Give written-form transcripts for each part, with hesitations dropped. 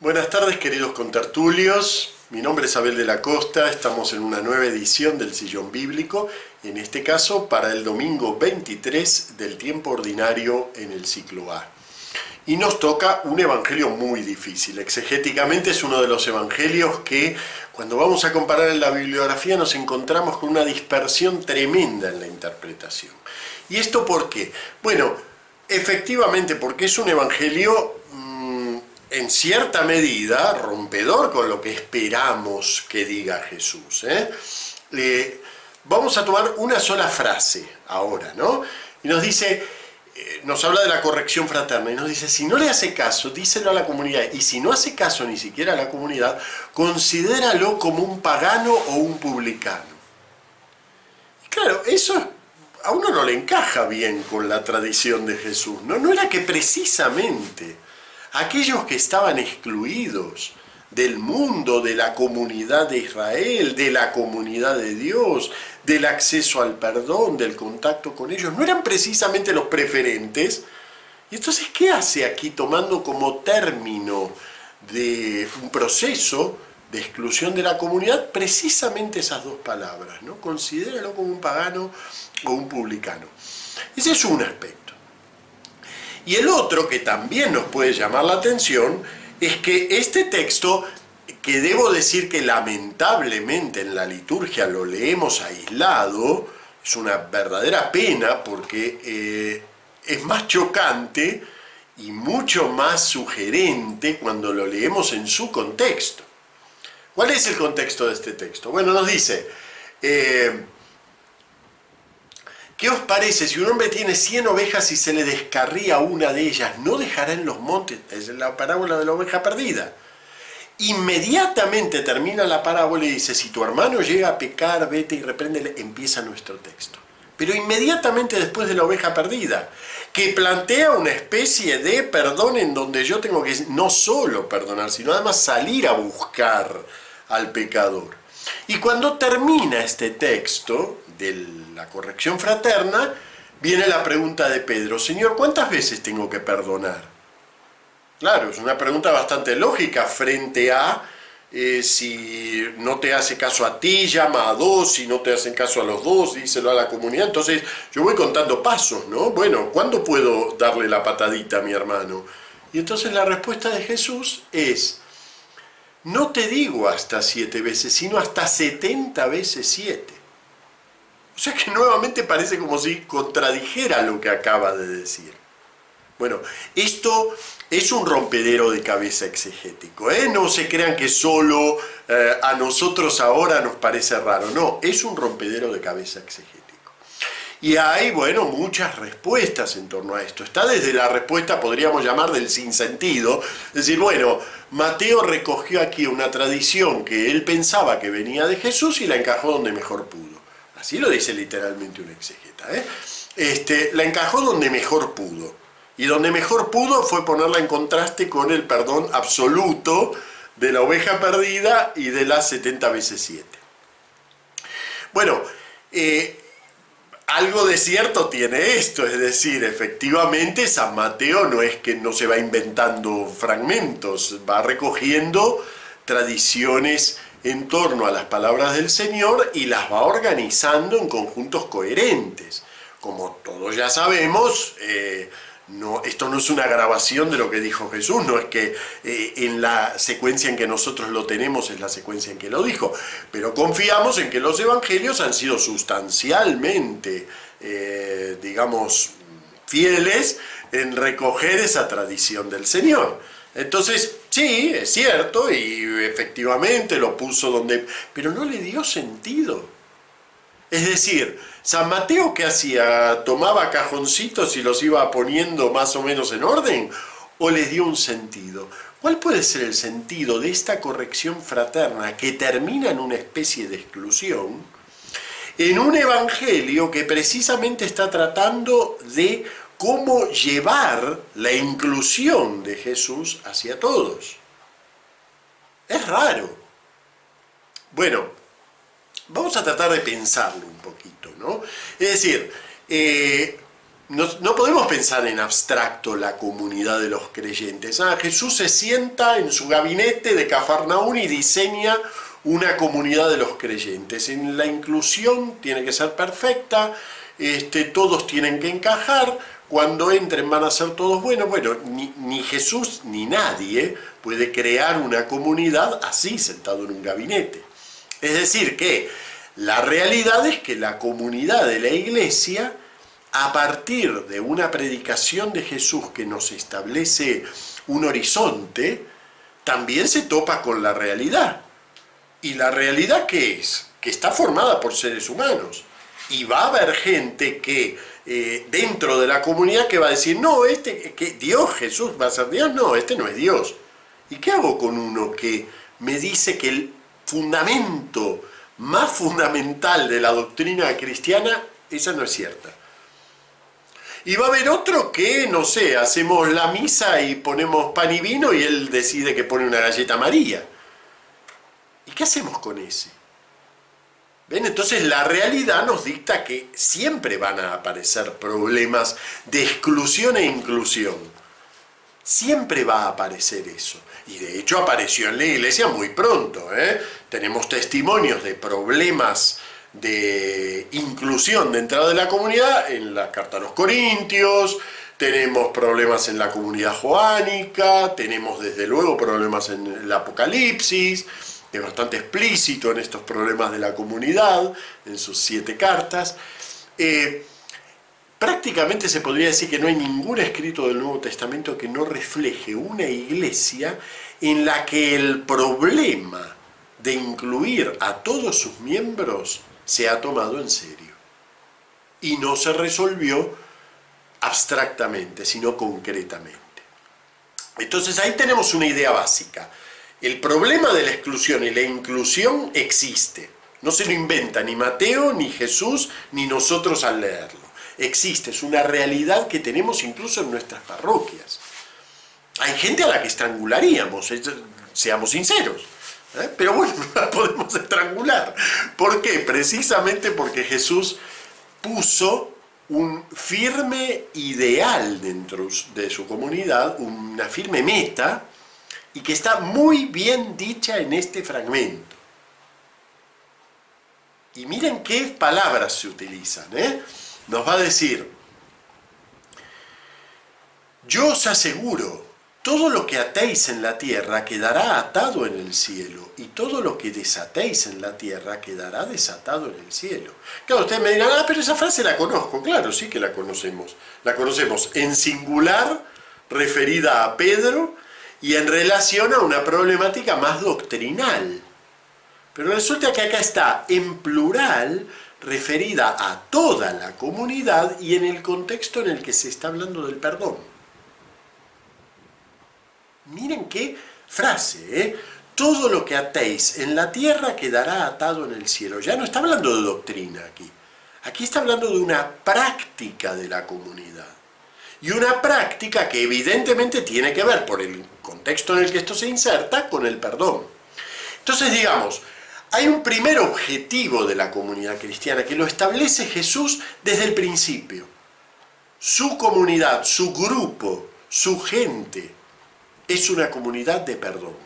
Buenas tardes, queridos contertulios. Mi nombre es Abel de la Costa. Estamos en una nueva edición del Sillón Bíblico, en este caso para el domingo 23 del tiempo ordinario en el ciclo A. Y nos toca un evangelio muy difícil. Exegéticamente es uno de los evangelios que, cuando vamos a comparar en la bibliografía, nos encontramos con una dispersión tremenda en la interpretación. ¿Y esto por qué? Bueno, efectivamente porque es un evangelio en cierta medida rompedor con lo que esperamos que diga Jesús. Vamos a tomar una sola frase ahora, ¿no? Y nos dice, nos habla de la corrección fraterna y nos dice, si no le hace caso, díselo a la comunidad, y si no hace caso ni siquiera a la comunidad, considéralo como un pagano o un publicano. Y claro, eso a uno no le encaja bien con la tradición de Jesús, ¿no? No era que precisamente aquellos que estaban excluidos del mundo, de la comunidad de Israel, de la comunidad de Dios, del acceso al perdón, del contacto con ellos, no eran precisamente los preferentes. Y entonces, ¿qué hace aquí tomando como término de un proceso de exclusión de la comunidad? Precisamente esas dos palabras, ¿no? Considéralo como un pagano o un publicano. Ese es un aspecto. Y el otro, que también nos puede llamar la atención, es que este texto, que debo decir que lamentablemente en la liturgia lo leemos aislado, es una verdadera pena porque es más chocante y mucho más sugerente cuando lo leemos en su contexto. ¿Cuál es el contexto de este texto? Bueno, nos dice, ¿qué os parece si un hombre tiene 100 ovejas y se le descarría una de ellas? ¿No dejará en los montes? Es la parábola de la oveja perdida. Inmediatamente termina la parábola y dice, si tu hermano llega a pecar, vete y repréndele. Empieza nuestro texto. Pero inmediatamente después de la oveja perdida, que plantea una especie de perdón en donde yo tengo que no solo perdonar, sino además salir a buscar al pecador. Y cuando termina este texto de la corrección fraterna, viene la pregunta de Pedro, Señor, ¿cuántas veces tengo que perdonar? Claro, es una pregunta bastante lógica frente a si no te hace caso a ti, llama a dos, si no te hacen caso a los dos, díselo a la comunidad. Entonces yo voy contando pasos, ¿no? Bueno, ¿cuándo puedo darle la patadita a mi hermano? Y entonces la respuesta de Jesús es, no te digo hasta 7 veces, sino hasta 70 veces 7. O sea que nuevamente parece como si contradijera lo que acaba de decir. Bueno, esto es un rompedero de cabeza exegético, ¿eh? No se crean que solo a nosotros ahora nos parece raro. No, es un rompedero de cabeza exegético. Y hay, bueno, muchas respuestas en torno a esto. Está desde la respuesta, podríamos llamar, del sinsentido. Es decir, bueno, Mateo recogió aquí una tradición que él pensaba que venía de Jesús y la encajó donde mejor pudo. Así lo dice literalmente un exegeta, la encajó donde mejor pudo. Y donde mejor pudo fue ponerla en contraste con el perdón absoluto de la oveja perdida y de las 70 veces 7. Bueno, algo de cierto tiene esto, es decir, efectivamente San Mateo no es que no se va inventando fragmentos, va recogiendo tradiciones en torno a las palabras del Señor y las va organizando en conjuntos coherentes. Como todos ya sabemos, esto no es una grabación de lo que dijo Jesús, no es que en la secuencia en que nosotros lo tenemos es la secuencia en que lo dijo, pero confiamos en que los evangelios han sido sustancialmente, digamos, fieles en recoger esa tradición del Señor. Entonces, sí, es cierto, y efectivamente lo puso donde, pero no le dio sentido. Es decir, San Mateo, ¿qué hacía? ¿Tomaba cajoncitos y los iba poniendo más o menos en orden? ¿O les dio un sentido? ¿Cuál puede ser el sentido de esta corrección fraterna que termina en una especie de exclusión, en un evangelio que precisamente está tratando de cómo llevar la inclusión de Jesús hacia todos? Es raro. Bueno, vamos a tratar de pensarlo un poquito, ¿no? Es decir, no podemos pensar en abstracto la comunidad de los creyentes. Jesús se sienta en su gabinete de Cafarnaún y diseña una comunidad de los creyentes. En la inclusión tiene que ser perfecta, todos tienen que encajar, cuando entren van a ser todos buenos. Bueno, ni Jesús ni nadie puede crear una comunidad así, sentado en un gabinete. Es decir, que la realidad es que la comunidad de la Iglesia, a partir de una predicación de Jesús que nos establece un horizonte, también se topa con la realidad. ¿Y la realidad qué es? Que está formada por seres humanos. Y va a haber gente que dentro de la comunidad que va a decir, no, que Dios, Jesús va a ser Dios, no, este no es Dios. ¿Y qué hago con uno que me dice que el fundamento más fundamental de la doctrina cristiana, esa no es cierta? Y va a haber otro que, no sé, hacemos la misa y ponemos pan y vino y él decide que pone una galleta María. ¿Y qué hacemos con ese? ¿Ven? Entonces la realidad nos dicta que siempre van a aparecer problemas de exclusión e inclusión. Siempre va a aparecer eso. Y de hecho apareció en la Iglesia muy pronto. Tenemos testimonios de problemas de inclusión dentro de la comunidad en la Carta a los Corintios, tenemos problemas en la comunidad joánica, tenemos desde luego problemas en el Apocalipsis, es bastante explícito en estos problemas de la comunidad, en sus 7 cartas. Prácticamente se podría decir que no hay ningún escrito del Nuevo Testamento que no refleje una iglesia en la que el problema de incluir a todos sus miembros se ha tomado en serio. Y no se resolvió abstractamente, sino concretamente. Entonces ahí tenemos una idea básica. El problema de la exclusión y la inclusión existe. No se lo inventa ni Mateo, ni Jesús, ni nosotros al leerlo. Existe, es una realidad que tenemos incluso en nuestras parroquias. Hay gente a la que estrangularíamos, seamos sinceros. Pero bueno, la podemos estrangular. ¿Por qué? Precisamente porque Jesús puso un firme ideal dentro de su comunidad, una firme meta, y que está muy bien dicha en este fragmento. Y miren qué palabras se utilizan. Nos va a decir, yo os aseguro, todo lo que atéis en la tierra quedará atado en el cielo, y todo lo que desatéis en la tierra quedará desatado en el cielo. Claro, ustedes me dirán, pero esa frase la conozco. Claro, sí que la conocemos. La conocemos en singular, referida a Pedro, y en relación a una problemática más doctrinal. Pero resulta que acá está en plural, referida a toda la comunidad y en el contexto en el que se está hablando del perdón. Miren qué frase, todo lo que atéis en la tierra quedará atado en el cielo. Ya no está hablando de doctrina aquí. Aquí está hablando de una práctica de la comunidad. Y una práctica que evidentemente tiene que ver, por el contexto en el que esto se inserta, con el perdón. Entonces, digamos, hay un primer objetivo de la comunidad cristiana que lo establece Jesús desde el principio. Su comunidad, su grupo, su gente, es una comunidad de perdón.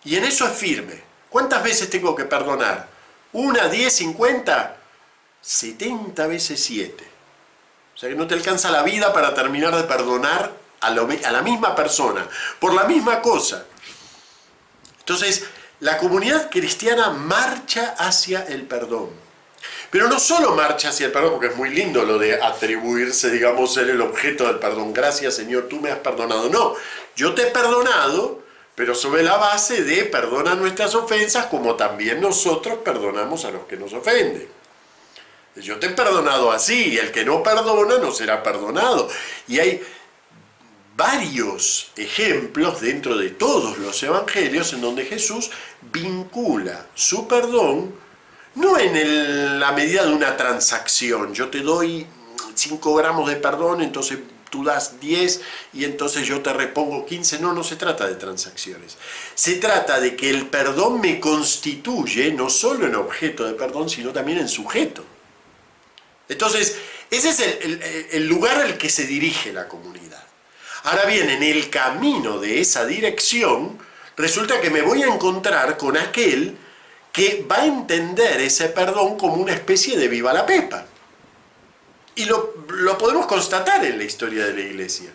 Y en eso es firme. ¿Cuántas veces tengo que perdonar? ¿1, 10, 50? 70 veces 7. O sea que no te alcanza la vida para terminar de perdonar a la misma persona, por la misma cosa. Entonces, la comunidad cristiana marcha hacia el perdón. Pero no solo marcha hacia el perdón, porque es muy lindo lo de atribuirse, digamos, ser el objeto del perdón. Gracias, Señor, tú me has perdonado. No, yo te he perdonado, pero sobre la base de perdona nuestras ofensas, como también nosotros perdonamos a los que nos ofenden. Yo te he perdonado así, y el que no perdona no será perdonado. Y hay varios ejemplos dentro de todos los evangelios en donde Jesús vincula su perdón no en la medida de una transacción. Yo te doy 5 gramos de perdón, entonces tú das 10 y entonces yo te repongo 15. No, no se trata de transacciones. Se trata de que el perdón me constituye no solo en objeto de perdón, sino también en sujeto. Entonces, ese es el lugar al que se dirige la comunidad. Ahora bien, en el camino de esa dirección, resulta que me voy a encontrar con aquel que va a entender ese perdón como una especie de viva la pepa. Y lo podemos constatar en la historia de la Iglesia.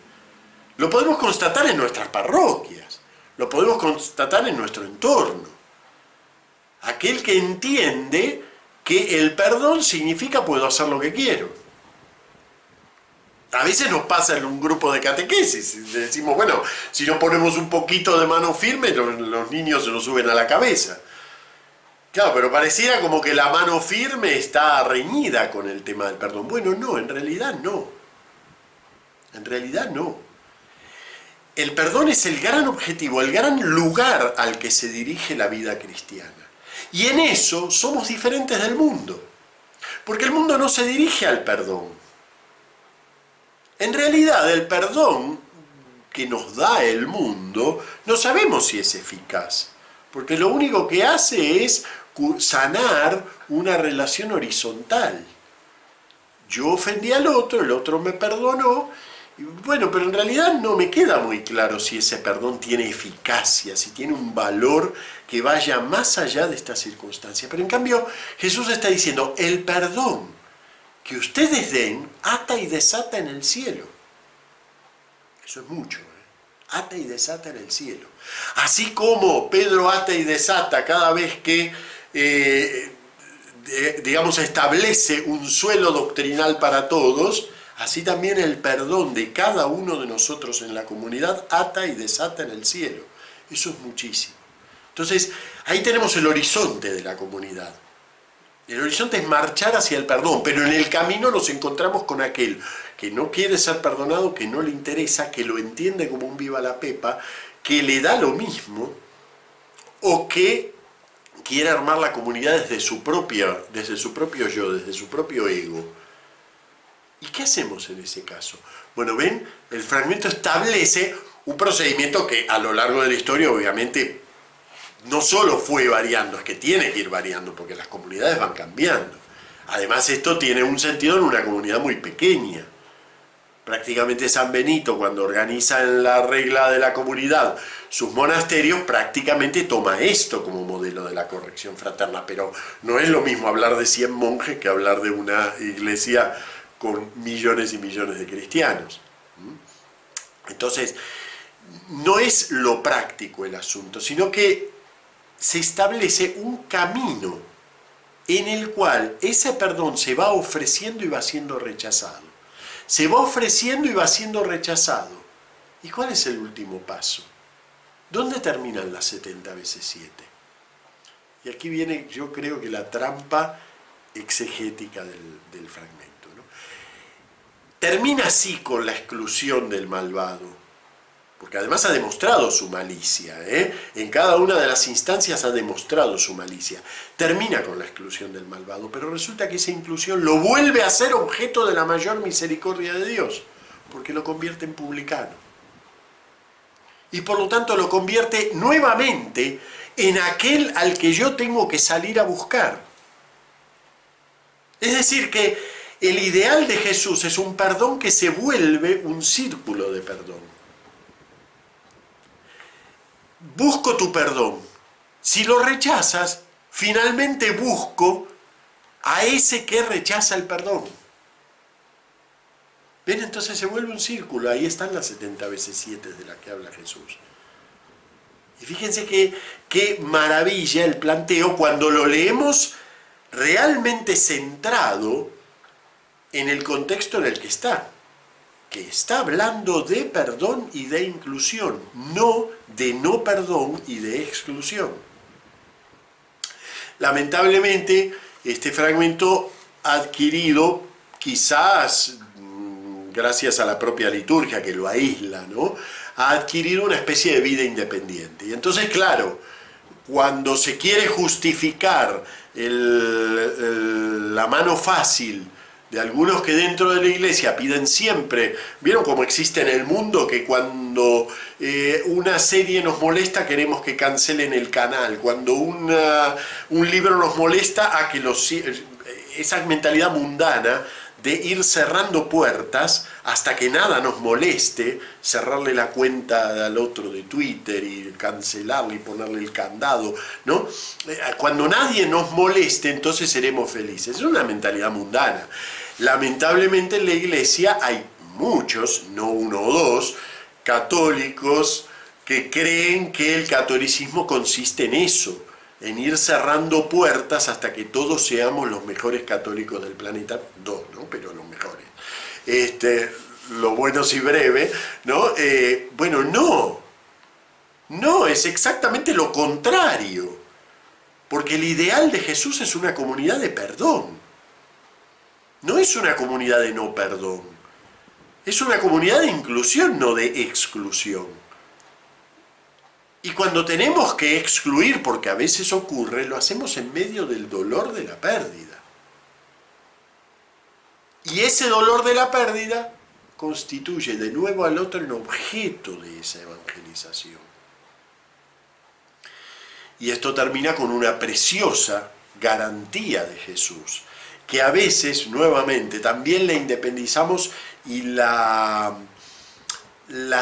Lo podemos constatar en nuestras parroquias. Lo podemos constatar en nuestro entorno. Aquel que entiende que el perdón significa puedo hacer lo que quiero. A veces nos pasa en un grupo de catequesis, decimos, bueno, si nos ponemos un poquito de mano firme, los niños se nos suben a la cabeza. Claro, pero pareciera como que la mano firme está reñida con el tema del perdón. Bueno, no, en realidad no. En realidad no. El perdón es el gran objetivo, el gran lugar al que se dirige la vida cristiana. Y en eso somos diferentes del mundo. Porque el mundo no se dirige al perdón. En realidad, el perdón que nos da el mundo, no sabemos si es eficaz. Porque lo único que hace es sanar una relación horizontal. Yo ofendí al otro, el otro me perdonó. Y bueno, pero en realidad no me queda muy claro si ese perdón tiene eficacia, si tiene un valor que vaya más allá de esta circunstancia. Pero en cambio, Jesús está diciendo, el perdón que ustedes den, ata y desata en el cielo. Eso es mucho, ata y desata en el cielo. Así como Pedro ata y desata cada vez que, digamos, establece un suelo doctrinal para todos, así también el perdón de cada uno de nosotros en la comunidad ata y desata en el cielo. Eso es muchísimo. Entonces, ahí tenemos el horizonte de la comunidad. El horizonte es marchar hacia el perdón, pero en el camino nos encontramos con aquel que no quiere ser perdonado, que no le interesa, que lo entiende como un viva la pepa, que le da lo mismo, o que quiere armar la comunidad desde su propio yo, desde su propio ego. ¿Y qué hacemos en ese caso? Bueno, ven, el fragmento establece un procedimiento que a lo largo de la historia obviamente no solo fue variando, es que tiene que ir variando porque las comunidades van cambiando. Además esto tiene un sentido en una comunidad muy pequeña. Prácticamente San Benito, cuando organiza en la regla de la comunidad sus monasterios, prácticamente toma esto como modelo de la corrección fraterna, pero no es lo mismo hablar de 100 monjes que hablar de una iglesia con millones y millones de cristianos. Entonces, no es lo práctico el asunto, sino que se establece un camino en el cual ese perdón se va ofreciendo y va siendo rechazado. Se va ofreciendo y va siendo rechazado. ¿Y cuál es el último paso? ¿Dónde terminan las 70 veces 7? Y aquí viene, yo creo que la trampa exegética del fragmento, ¿no? Termina así con la exclusión del malvado. Porque además ha demostrado su malicia, en cada una de las instancias ha demostrado su malicia. Termina con la exclusión del malvado, pero resulta que esa inclusión lo vuelve a ser objeto de la mayor misericordia de Dios, porque lo convierte en publicano. Y por lo tanto lo convierte nuevamente en aquel al que yo tengo que salir a buscar. Es decir, que el ideal de Jesús es un perdón que se vuelve un círculo de perdón. Busco tu perdón. Si lo rechazas, finalmente busco a ese que rechaza el perdón. ¿Ven? Entonces se vuelve un círculo. Ahí están las 70 veces 7 de las que habla Jesús. Y fíjense qué maravilla el planteo cuando lo leemos realmente centrado en el contexto en el que está. Que está hablando de perdón y de inclusión, no de no perdón y de exclusión. Lamentablemente, este fragmento ha adquirido, quizás gracias a la propia liturgia que lo aísla, ¿no? Ha adquirido una especie de vida independiente. Y entonces, claro, cuando se quiere justificar la mano fácil de algunos que dentro de la iglesia piden siempre, ¿vieron cómo existe en el mundo que cuando una serie nos molesta queremos que cancelen el canal, cuando un libro nos molesta a que esa mentalidad mundana de ir cerrando puertas hasta que nada nos moleste, cerrarle la cuenta al otro de Twitter y cancelarle y ponerle el candado, ¿no? Cuando nadie nos moleste, entonces seremos felices. Es una mentalidad mundana. Lamentablemente en la iglesia hay muchos, no uno o dos, católicos que creen que el catolicismo consiste en eso, en ir cerrando puertas hasta que todos seamos los mejores católicos del planeta, dos, ¿no? Pero los mejores. Lo bueno si breve, ¿no? Bueno, no, es exactamente lo contrario, porque el ideal de Jesús es una comunidad de perdón, no es una comunidad de no perdón, es una comunidad de inclusión, no de exclusión. Y cuando tenemos que excluir, porque a veces ocurre, lo hacemos en medio del dolor de la pérdida. Y ese dolor de la pérdida constituye de nuevo al otro en objeto de esa evangelización. Y esto termina con una preciosa garantía de Jesús, que a veces, nuevamente, también la independizamos y la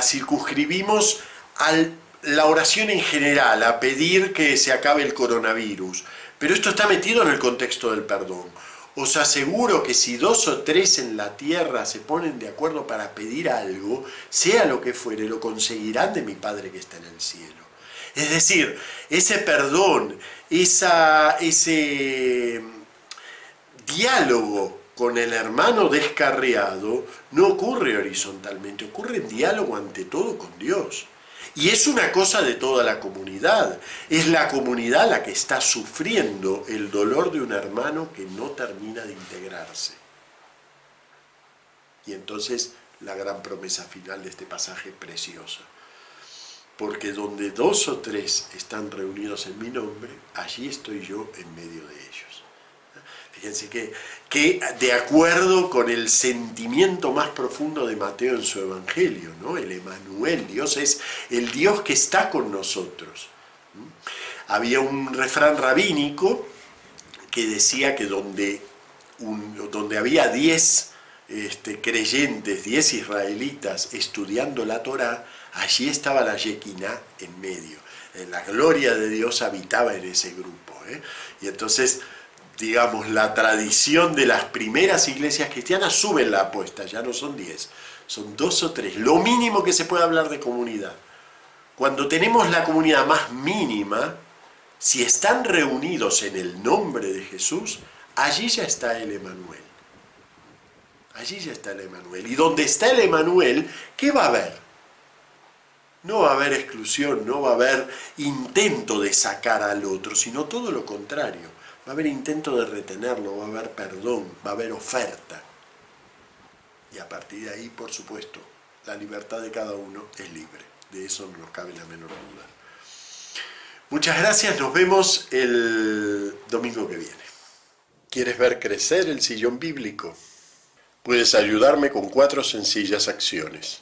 circunscribimos a la oración en general, a pedir que se acabe el coronavirus. Pero esto está metido en el contexto del perdón. Os aseguro que si 2 o 3 en la tierra se ponen de acuerdo para pedir algo, sea lo que fuere, lo conseguirán de mi Padre que está en el cielo. Es decir, ese perdón, ese diálogo con el hermano descarriado no ocurre horizontalmente, ocurre en diálogo ante todo con Dios. Y es una cosa de toda la comunidad. Es la comunidad la que está sufriendo el dolor de un hermano que no termina de integrarse. Y entonces la gran promesa final de este pasaje es preciosa. Porque donde 2 o 3 están reunidos en mi nombre, allí estoy yo en medio de ellos. Fíjense que de acuerdo con el sentimiento más profundo de Mateo en su Evangelio, ¿no? El Emmanuel, Dios es el Dios que está con nosotros. Había un refrán rabínico que decía que donde había 10 creyentes, 10 israelitas estudiando la Torá, allí estaba la Shekinah en medio. La gloria de Dios habitaba en ese grupo. Y entonces, digamos, la tradición de las primeras iglesias cristianas sube la apuesta, ya no son 10, son 2 o 3, lo mínimo que se puede hablar de comunidad. Cuando tenemos la comunidad más mínima, si están reunidos en el nombre de Jesús, allí ya está el Emmanuel. Allí ya está el Emmanuel. Y donde está el Emmanuel, ¿qué va a haber? No va a haber exclusión, no va a haber intento de sacar al otro, sino todo lo contrario. Va a haber intento de retenerlo, va a haber perdón, va a haber oferta. Y a partir de ahí, por supuesto, la libertad de cada uno es libre. De eso no nos cabe la menor duda. Muchas gracias, nos vemos el domingo que viene. ¿Quieres ver crecer el sillón bíblico? Puedes ayudarme con 4 sencillas acciones.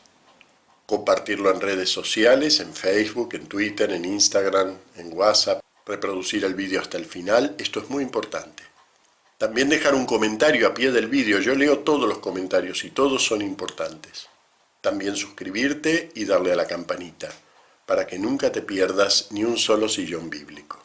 Compartirlo en redes sociales, en Facebook, en Twitter, en Instagram, en WhatsApp. Reproducir el vídeo hasta el final, esto es muy importante. También dejar un comentario a pie del vídeo, yo leo todos los comentarios y todos son importantes. También suscribirte y darle a la campanita, para que nunca te pierdas ni un solo sillón bíblico.